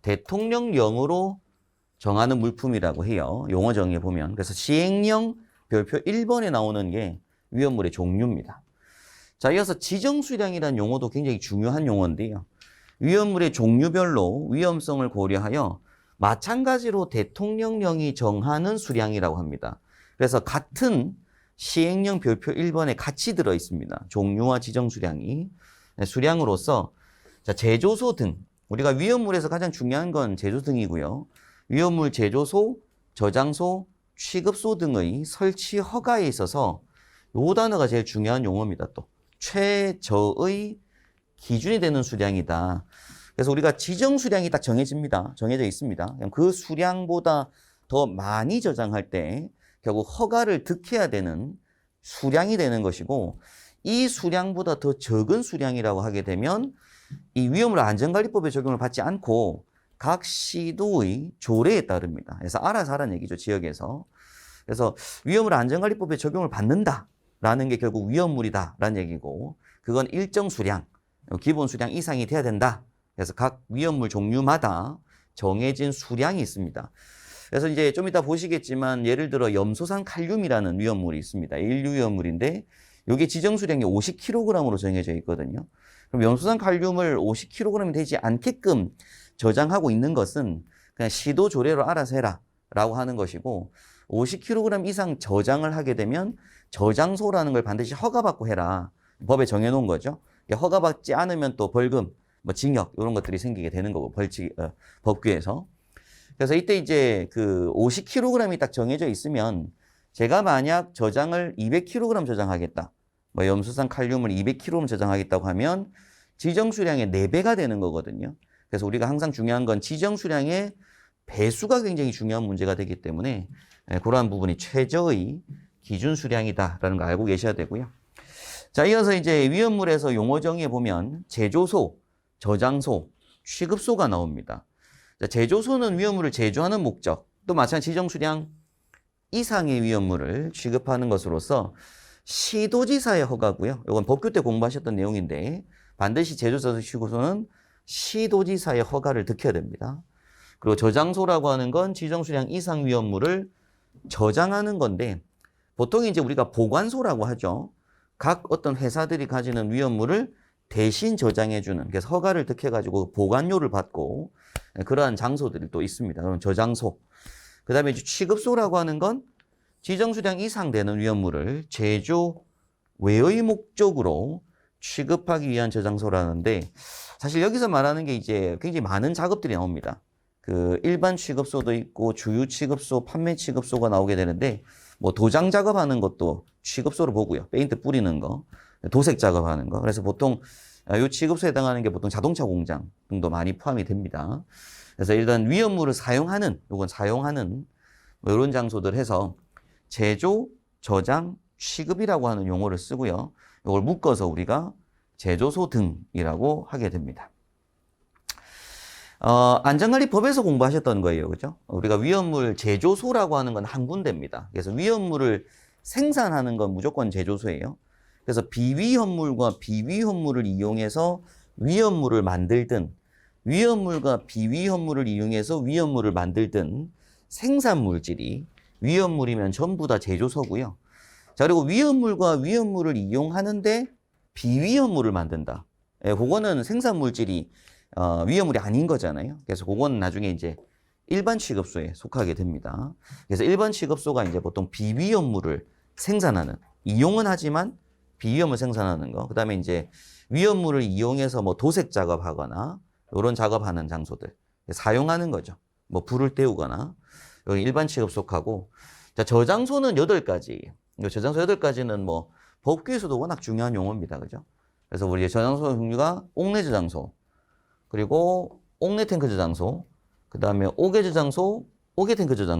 대통령령으로 정하는 물품이라고 해요. 용어 정의에 보면. 그래서 시행령 별표 1번에 나오는 게 위험물의 종류입니다. 자, 이어서 지정수량이라는 용어도 굉장히 중요한 용어인데요. 위험물의 종류별로 위험성을 고려하여 마찬가지로 대통령령이 정하는 수량이라고 합니다. 그래서 같은 시행령 별표 1번에 같이 들어 있습니다. 종류와 지정수량이. 수량으로서 자, 제조소 등, 우리가 위험물에서 가장 중요한 건 제조 등이고요. 위험물 제조소, 저장소, 취급소 등의 설치 허가에 있어서 요 단어가 제일 중요한 용어입니다. 또 최저의 기준이 되는 수량이다. 그래서 우리가 지정 수량이 딱 정해집니다. 정해져 있습니다. 그 수량보다 더 많이 저장할 때 결국 허가를 득해야 되는 수량이 되는 것이고, 이 수량보다 더 적은 수량이라고 하게 되면 이 위험물 안전관리법에 적용을 받지 않고 각 시도의 조례에 따릅니다. 그래서 알아서 하라는 얘기죠, 지역에서. 그래서 위험물 안전관리법에 적용을 받는다라는 게 결국 위험물이다라는 얘기고, 그건 일정 수량, 기본 수량 이상이 돼야 된다. 그래서 각 위험물 종류마다 정해진 수량이 있습니다. 그래서 이제 좀 이따 보시겠지만 예를 들어 염소산 칼륨이라는 위험물이 있습니다. 인류 위험물인데 이게 지정 수량이 50kg으로 정해져 있거든요. 그럼 염소산 칼륨을 50kg이 되지 않게끔 저장하고 있는 것은 그냥 시도 조례로 알아서 해라 라고 하는 것이고, 50kg 이상 저장을 하게 되면 저장소라는 걸 반드시 허가받고 해라. 법에 정해놓은 거죠. 허가받지 않으면 또 벌금, 뭐 징역 이런 것들이 생기게 되는 거고, 법규에서. 그래서 이때 이제 그 50kg이 딱 정해져 있으면 제가 만약 저장을 200kg 저장하겠다. 뭐 염소산 칼륨을 200kg 저장하겠다고 하면 지정 수량의 4배가 되는 거거든요. 그래서 우리가 항상 중요한 건 지정 수량의 배수가 굉장히 중요한 문제가 되기 때문에 그러한 부분이 최저의 기준 수량이다라는 거 알고 계셔야 되고요. 자, 이어서 이제 위험물에서 용어 정의에 보면 제조소, 저장소, 취급소가 나옵니다. 자, 제조소는 위험물을 제조하는 목적, 또 마찬가지 지정 수량 이상의 위험물을 취급하는 것으로서 시도지사의 허가고요. 이건 법규 때 공부하셨던 내용인데 반드시 제조소, 취급소는 시도지사의 허가를 득해야 됩니다. 그리고 저장소라고 하는 건 지정 수량 이상 위험물을 저장하는 건데 보통 이제 우리가 보관소라고 하죠. 각 어떤 회사들이 가지는 위험물을 대신 저장해주는, 그래서 허가를 득해가지고 보관료를 받고 그러한 장소들이 또 있습니다. 그럼 저장소. 그 다음에 취급소라고 하는 건 지정 수량 이상 되는 위험물을 제조 외의 목적으로 취급하기 위한 저장소라는데, 사실 여기서 말하는 게 이제 굉장히 많은 작업들이 나옵니다. 그 일반 취급소도 있고 주유 취급소, 판매 취급소가 나오게 되는데, 뭐 도장 작업하는 것도 취급소로 보고요. 페인트 뿌리는 거, 도색 작업하는 거. 그래서 보통 이 취급소에 해당하는 게 보통 자동차 공장 등도 많이 포함이 됩니다. 그래서 일단 위험물을 사용하는, 요건 사용하는 뭐 이런 장소들 해서 제조, 저장, 취급이라고 하는 용어를 쓰고요. 이걸 묶어서 우리가 제조소 등이라고 하게 됩니다. 안전관리법에서 공부하셨던 거예요. 그죠? 우리가 위험물 제조소라고 하는 건 한 군데입니다. 그래서 위험물을 생산하는 건 무조건 제조소예요. 그래서 비위험물과 비위험물을 이용해서 위험물을 만들든, 위험물과 비위험물을 이용해서 위험물을 만들든 생산 물질이 위험물이면 전부 다 제조소고요. 자, 그리고 위험물과 위험물을 이용하는데 비위험물을 만든다. 그거는 생산 물질이 위험물이 아닌 거잖아요. 그래서 그건 나중에 이제 일반 취급소에 속하게 됩니다. 그래서 일반 취급소가 이제 보통 비위험물을 생산하는, 이용은 하지만 비위험을 생산하는 거. 그 다음에 이제 위험물을 이용해서 뭐 도색 작업하거나 이런 작업하는 장소들 사용하는 거죠. 뭐 불을 때우거나. 여기 일반 취급 속하고. 자, 저장소는 8가지. 저장소 8가지는 뭐 법규에서도 워낙 중요한 용어입니다. 그죠? 그래서 우리 저장소 종류가 옥내 저장소, 그리고 옥내 탱크 저장소, 그 다음에 옥외 저장소, 옥외 탱크 저장소.